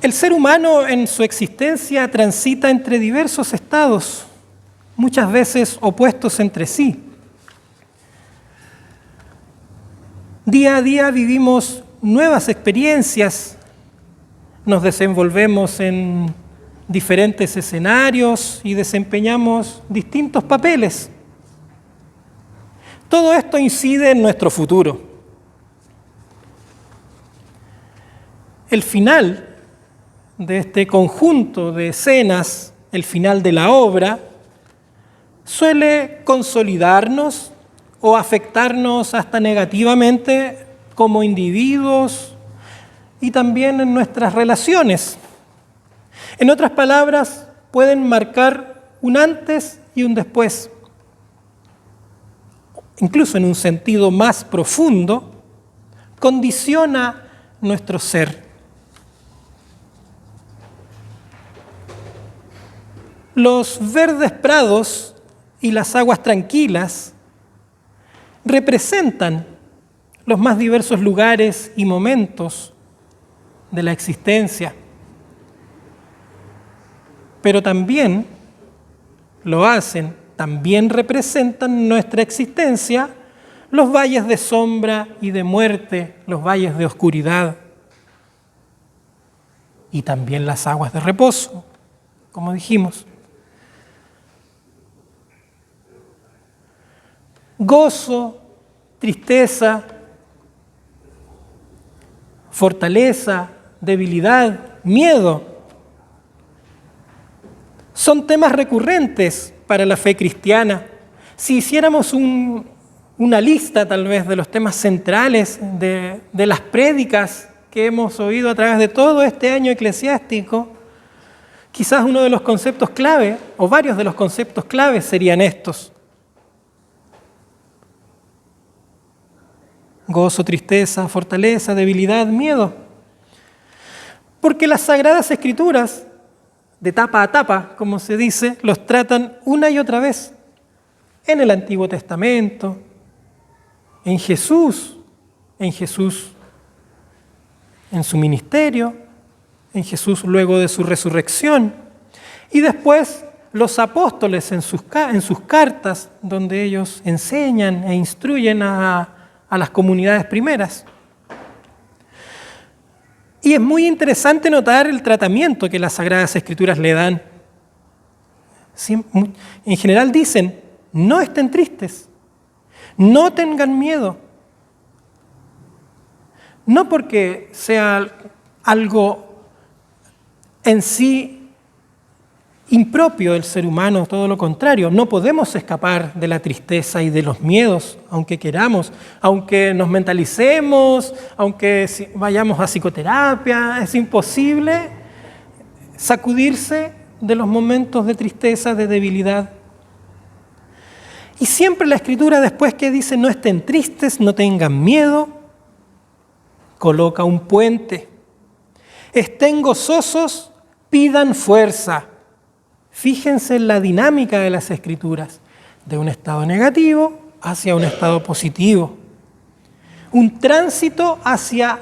El ser humano en su existencia transita entre diversos estados, muchas veces opuestos entre sí. Día a día vivimos nuevas experiencias, nos desenvolvemos en diferentes escenarios y desempeñamos distintos papeles. Todo esto incide en nuestro futuro. El final de este conjunto de escenas, el final de la obra, suele consolidarnos o afectarnos hasta negativamente como individuos y también en nuestras relaciones. En otras palabras, pueden marcar un antes y un después. Incluso en un sentido más profundo, condiciona nuestro ser. Los verdes prados y las aguas tranquilas representan los más diversos lugares y momentos de la existencia. Pero también también representan nuestra existencia los valles de sombra y de muerte, los valles de oscuridad y también las aguas de reposo, como dijimos. Gozo, tristeza, fortaleza, debilidad, miedo. Son temas recurrentes para la fe cristiana. Si hiciéramos una lista tal vez de los temas centrales de las prédicas que hemos oído a través de todo este año eclesiástico, quizás uno de los conceptos clave, o varios de los conceptos clave serían estos. Gozo, tristeza, fortaleza, debilidad, miedo. Porque las Sagradas Escrituras, de tapa a tapa, como se dice, los tratan una y otra vez. En el Antiguo Testamento, en Jesús, en su ministerio, en Jesús luego de su resurrección. Y después los apóstoles en sus cartas, donde ellos enseñan e instruyen a las comunidades primeras. Y es muy interesante notar el tratamiento que las Sagradas Escrituras le dan. En general dicen, no estén tristes, no tengan miedo. No porque sea algo en sí impropio del ser humano, todo lo contrario. No podemos escapar de la tristeza y de los miedos, aunque queramos, aunque nos mentalicemos, aunque vayamos a psicoterapia. Es imposible sacudirse de los momentos de tristeza, de debilidad. Y siempre la Escritura, después que dice no estén tristes, no tengan miedo, coloca un puente. Estén gozosos, pidan fuerza. Fíjense en la dinámica de las Escrituras, de un estado negativo hacia un estado positivo. Un tránsito hacia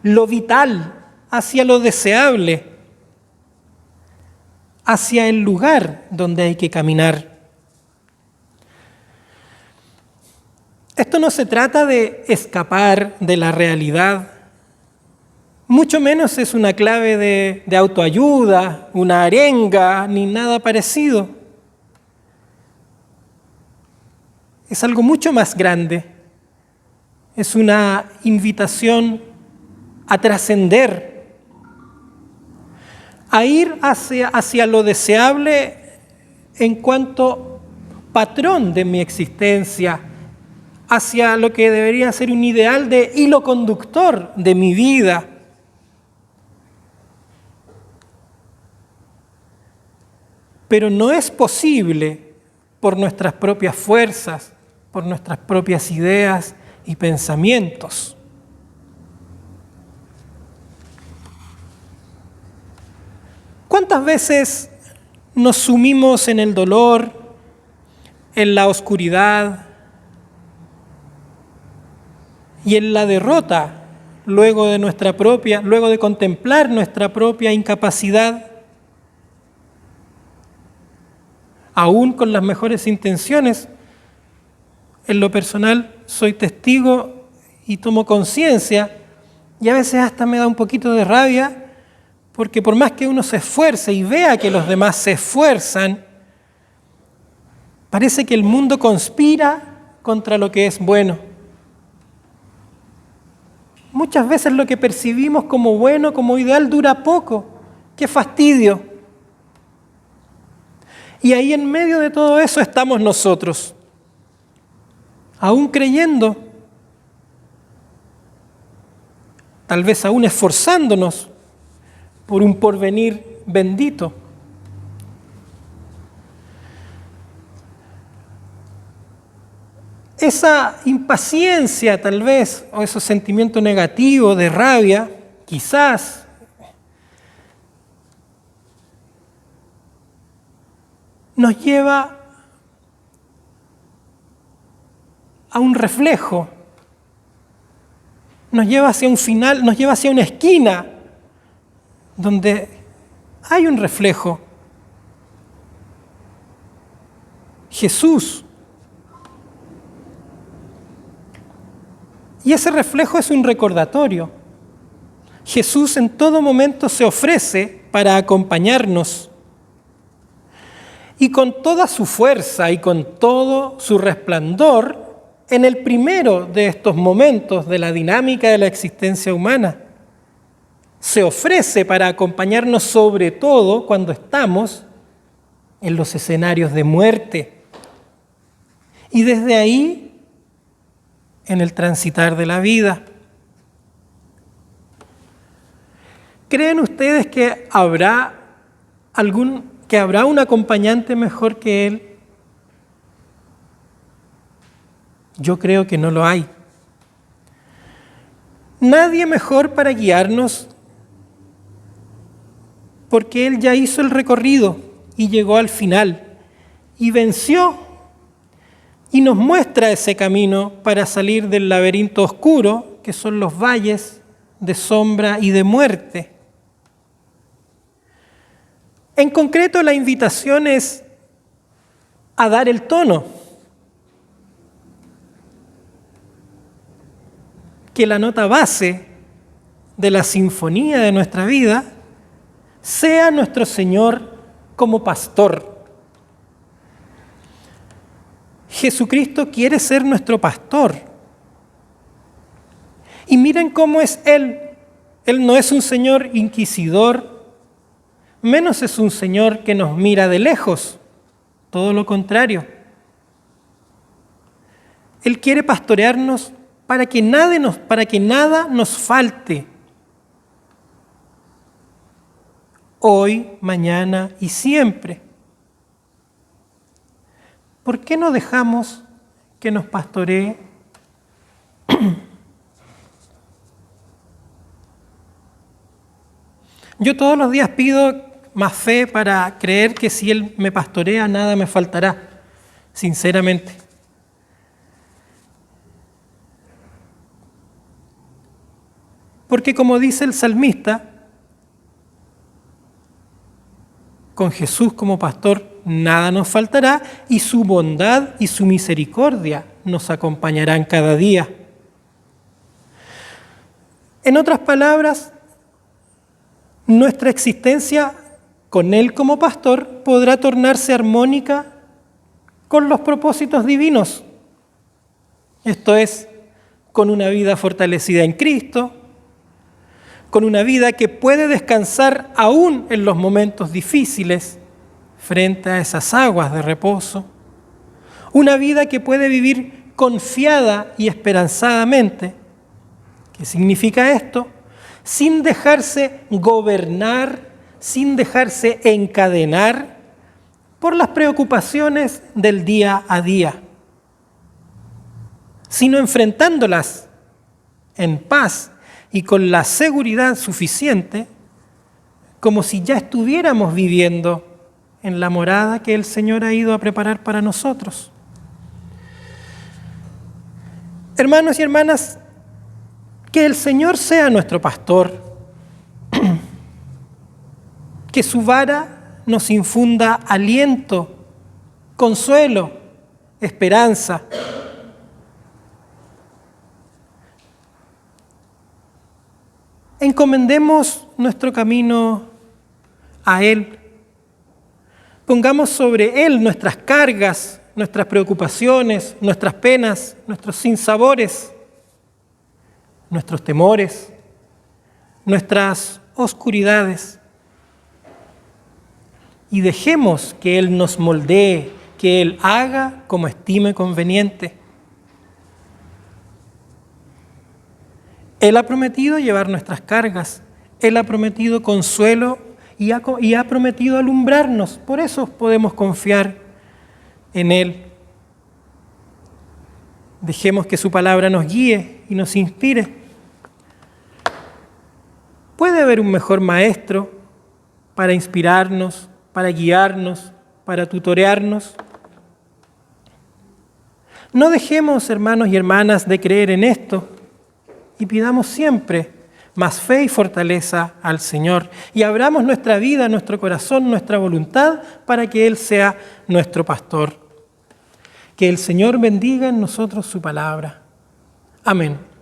lo vital, hacia lo deseable, hacia el lugar donde hay que caminar. Esto no se trata de escapar de la realidad, mucho menos es una clave de autoayuda, una arenga, ni nada parecido. Es algo mucho más grande. Es una invitación a trascender, a ir hacia lo deseable en cuanto patrón de mi existencia, hacia lo que debería ser un ideal de hilo conductor de mi vida. Pero no es posible por nuestras propias fuerzas, por nuestras propias ideas y pensamientos. ¿Cuántas veces nos sumimos en el dolor, en la oscuridad y en la derrota luego de contemplar nuestra propia incapacidad, aún con las mejores intenciones. En lo personal soy testigo y tomo conciencia, y a veces hasta me da un poquito de rabia, porque por más que uno se esfuerce y vea que los demás se esfuerzan, parece que el mundo conspira contra lo que es bueno. Muchas veces lo que percibimos como bueno, como ideal, dura poco. ¡Qué fastidio! Y ahí en medio de todo eso estamos nosotros, aún creyendo, tal vez aún esforzándonos por un porvenir bendito. Esa impaciencia tal vez, o ese sentimiento negativo de rabia, quizás, nos lleva a un reflejo, nos lleva hacia un final, nos lleva hacia una esquina donde hay un reflejo. Jesús. Y ese reflejo es un recordatorio. Jesús en todo momento se ofrece para acompañarnos. Y con toda su fuerza y con todo su resplandor, en el primero de estos momentos de la dinámica de la existencia humana, se ofrece para acompañarnos sobre todo cuando estamos en los escenarios de muerte. Y desde ahí, en el transitar de la vida. ¿Creen ustedes que habrá un acompañante mejor que Él? Yo creo que no lo hay. Nadie mejor para guiarnos, porque Él ya hizo el recorrido y llegó al final y venció y nos muestra ese camino para salir del laberinto oscuro que son los valles de sombra y de muerte. En concreto, la invitación es a dar el tono. Que la nota base de la sinfonía de nuestra vida sea nuestro Señor como pastor. Jesucristo quiere ser nuestro pastor. Y miren cómo es Él. Él no es un Señor inquisidor, menos es un Señor que nos mira de lejos. Todo lo contrario. Él quiere pastorearnos para que nada nos falte. Hoy, mañana y siempre. ¿Por qué no dejamos que nos pastoree? Yo todos los días pido más fe para creer que si Él me pastorea, nada me faltará, sinceramente. Porque como dice el salmista, con Jesús como pastor nada nos faltará y su bondad y su misericordia nos acompañarán cada día. En otras palabras, nuestra existencia con Él como pastor podrá tornarse armónica con los propósitos divinos. Esto es, con una vida fortalecida en Cristo, con una vida que puede descansar aún en los momentos difíciles frente a esas aguas de reposo, una vida que puede vivir confiada y esperanzadamente. ¿Qué significa esto? Sin dejarse gobernar, sin dejarse encadenar por las preocupaciones del día a día, sino enfrentándolas en paz y con la seguridad suficiente, como si ya estuviéramos viviendo en la morada que el Señor ha ido a preparar para nosotros. Hermanos y hermanas, Que el Señor sea nuestro pastor, que su vara nos infunda aliento, consuelo, esperanza. Encomendemos nuestro camino a Él. Pongamos sobre Él nuestras cargas, nuestras preocupaciones, nuestras penas, nuestros sinsabores, nuestros temores, nuestras oscuridades. Y dejemos que Él nos moldee, que Él haga como estime conveniente. Él ha prometido llevar nuestras cargas, Él ha prometido consuelo y ha prometido alumbrarnos. Por eso podemos confiar en Él. Dejemos que su palabra nos guíe y nos inspire. ¿Puede haber un mejor maestro para inspirarnos, para guiarnos, para tutorearnos? No dejemos, hermanos y hermanas, de creer en esto y pidamos siempre más fe y fortaleza al Señor y abramos nuestra vida, nuestro corazón, nuestra voluntad para que Él sea nuestro pastor. Que el Señor bendiga en nosotros su palabra. Amén.